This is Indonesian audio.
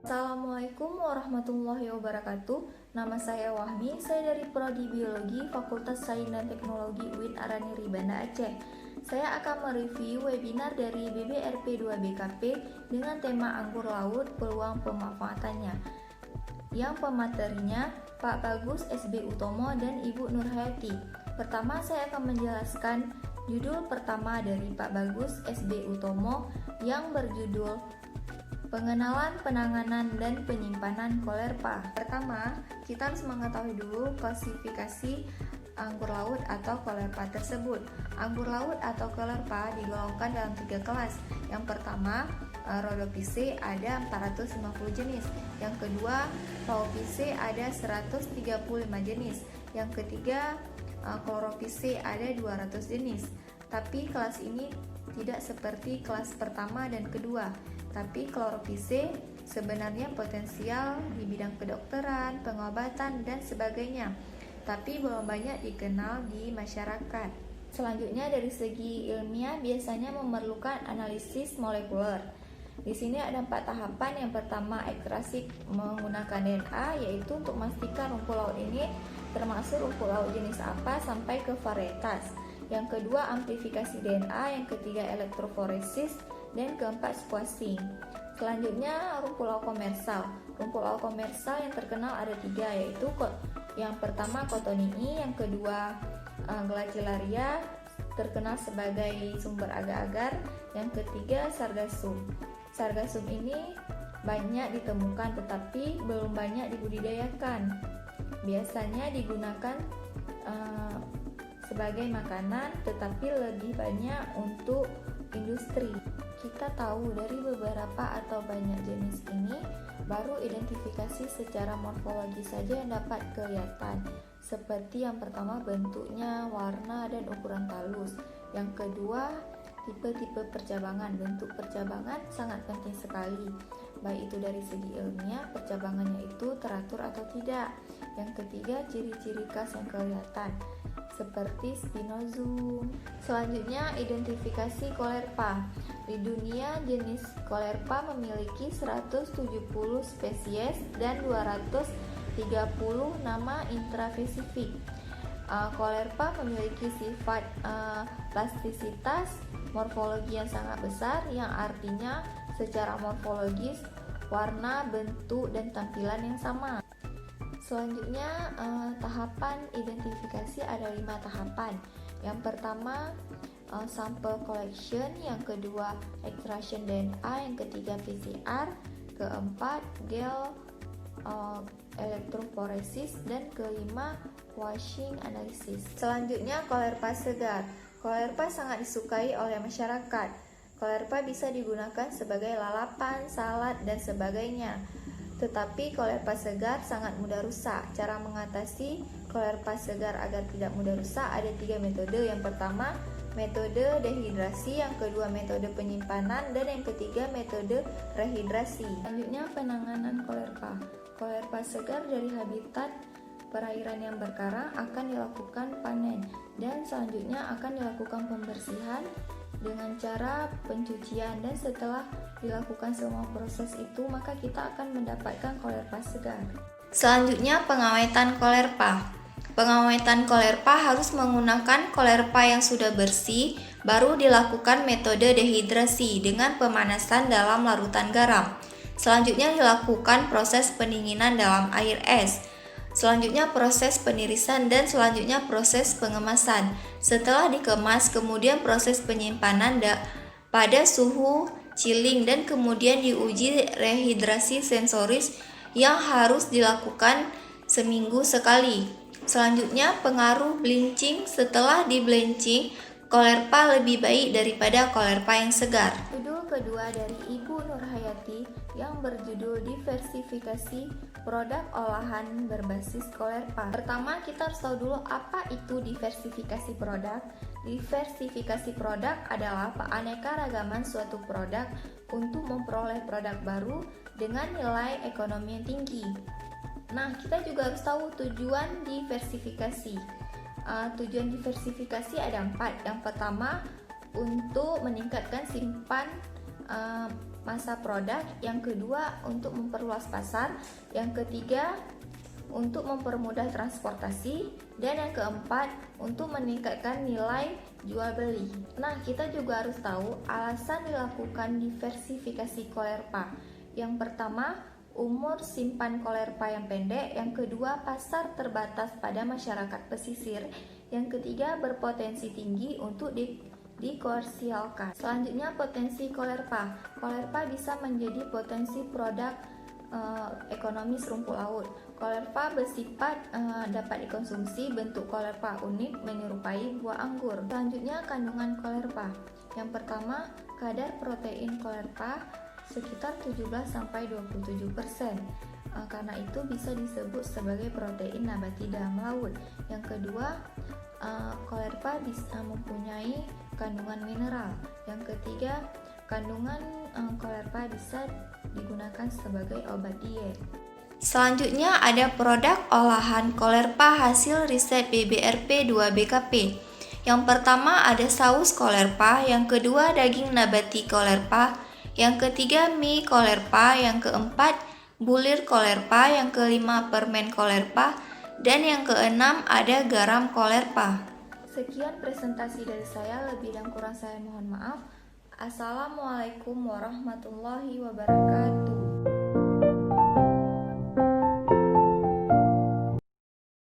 Assalamualaikum warahmatullahi wabarakatuh. Nama saya Wahmi, saya dari Prodi Biologi Fakultas Sains dan Teknologi UIN Araniri Banda Aceh. Saya akan mereview webinar dari BBRP 2BKP dengan tema anggur laut, peluang pemanfaatannya. Yang pematerinya Pak Bagus SB Utomo dan Ibu Nurhayati. Pertama saya akan menjelaskan judul pertama dari Pak Bagus SB Utomo yang berjudul Pengenalan, Penanganan, dan Penyimpanan Kolerpa. Pertama, kita harus mengetahui dulu klasifikasi anggur laut atau kolerpa tersebut. Anggur laut atau kolerpa digolongkan dalam 3 kelas. Yang pertama, Rhodophyceae ada 450 jenis. Yang kedua, Phlorophyceae ada 135 jenis. Yang ketiga, Chlorophyceae ada 200 jenis. Tapi kelas ini tidak seperti kelas pertama dan kedua. Tapi Chlorophyceae sebenarnya potensial di bidang kedokteran, pengobatan, dan sebagainya. Tapi belum banyak dikenal di masyarakat. Selanjutnya dari segi ilmiah biasanya memerlukan analisis molekuler. Di sini ada 4 tahapan. Yang pertama ekstraksi menggunakan DNA, yaitu untuk memastikan rumput laut ini termasuk rumput laut jenis apa sampai ke varietas. Yang kedua amplifikasi DNA, yang ketiga elektroforesis, dan keempat squashing. Selanjutnya rumput laut komersal. Rumput laut komersal yang terkenal ada 3, yaitu yang pertama Cotonii, yang kedua Glacilaria terkenal sebagai sumber agar-agar, yang ketiga Sargassum. Sargassum ini banyak ditemukan tetapi belum banyak dibudidayakan. Biasanya digunakan sebagai makanan tetapi lebih banyak untuk industri. Kita tahu dari beberapa atau banyak jenis ini, baru identifikasi secara morfologi saja yang dapat kelihatan. Seperti yang pertama bentuknya, warna, dan ukuran talus. Yang kedua, tipe-tipe percabangan. Bentuk percabangan sangat penting sekali. Baik itu dari segi ilmiah, percabangannya itu teratur atau tidak. Yang ketiga, ciri-ciri khas yang kelihatan seperti spinosum. Selanjutnya, identifikasi kolerpa. Di dunia, jenis kolerpa memiliki 170 spesies dan 230 nama intraspesifik. Kolerpa memiliki sifat plastisitas morfologi yang sangat besar, yang artinya secara morfologis warna, bentuk, dan tampilan yang sama. Selanjutnya tahapan identifikasi ada 5 tahapan. Yang pertama sample collection, yang kedua extraction DNA, yang ketiga PCR, keempat gel elektroforesis, dan kelima washing analysis. Selanjutnya kolerpa segar. Kolerpa sangat disukai oleh masyarakat. Kolerpa bisa digunakan sebagai lalapan, salad, dan sebagainya. Tetapi kolerpa segar sangat mudah rusak. Cara mengatasi kolerpa segar agar tidak mudah rusak ada 3 metode. Yang pertama, metode dehidrasi, yang kedua metode penyimpanan, dan yang ketiga metode rehidrasi. Selanjutnya penanganan kolerpa. Kolerpa segar dari habitat perairan yang berkarang akan dilakukan panen, dan selanjutnya akan dilakukan pembersihan dengan cara pencucian, dan setelah dilakukan semua proses itu maka kita akan mendapatkan kolerpa segar. Selanjutnya pengawetan kolerpa. Pengawetan kolerpa harus menggunakan kolerpa yang sudah bersih, baru dilakukan metode dehidrasi dengan pemanasan dalam larutan garam. Selanjutnya dilakukan proses pendinginan dalam air es. Selanjutnya proses penirisan, dan selanjutnya proses pengemasan. Setelah dikemas, kemudian proses penyimpanan pada suhu chilling, dan kemudian diuji rehidrasi sensoris yang harus dilakukan seminggu sekali. Selanjutnya pengaruh bleaching. Setelah di bleaching, kolerpa lebih baik daripada kolerpa yang segar. Judul kedua dari Ibu Nurhayati yang berjudul diversifikasi produk olahan berbasis kolerpa. Pertama, kita harus tahu dulu apa itu diversifikasi produk. Diversifikasi produk adalah keanekaragaman suatu produk untuk memperoleh produk baru dengan nilai ekonomi yang tinggi. Nah, kita juga harus tahu tujuan diversifikasi. Tujuan diversifikasi ada 4. Yang pertama, untuk meningkatkan masa produk, yang kedua untuk memperluas pasar, yang ketiga untuk mempermudah transportasi, dan yang keempat untuk meningkatkan nilai jual beli. Nah, kita juga harus tahu alasan dilakukan diversifikasi Colerpa. Yang pertama, umur simpan Colerpa yang pendek, yang kedua pasar terbatas pada masyarakat pesisir, yang ketiga berpotensi tinggi untuk dikomersialkan. Selanjutnya, potensi Colerpa. Colerpa bisa menjadi potensi produk ekonomi serumpun laut. Colerpa bersifat dapat dikonsumsi. Bentuk Colerpa unik menyerupai buah anggur. Selanjutnya, kandungan Colerpa. Yang pertama, kadar protein Colerpa sekitar 17-27%. Karena itu bisa disebut sebagai protein nabati dalam laut. Yang kedua, Colerpa bisa mempunyai kandungan mineral. Yang ketiga, kandungan Colerpa bisa digunakan sebagai obat diet. Selanjutnya ada produk olahan Colerpa hasil riset BBRP 2BKP. Yang pertama ada saus Colerpa, yang kedua daging nabati Colerpa, yang ketiga mie Colerpa, yang keempat bulir Colerpa, yang kelima permen Colerpa, dan yang keenam ada garam Colerpa. Sekian presentasi dari saya, lebih dan kurang saya mohon maaf. Assalamualaikum warahmatullahi wabarakatuh.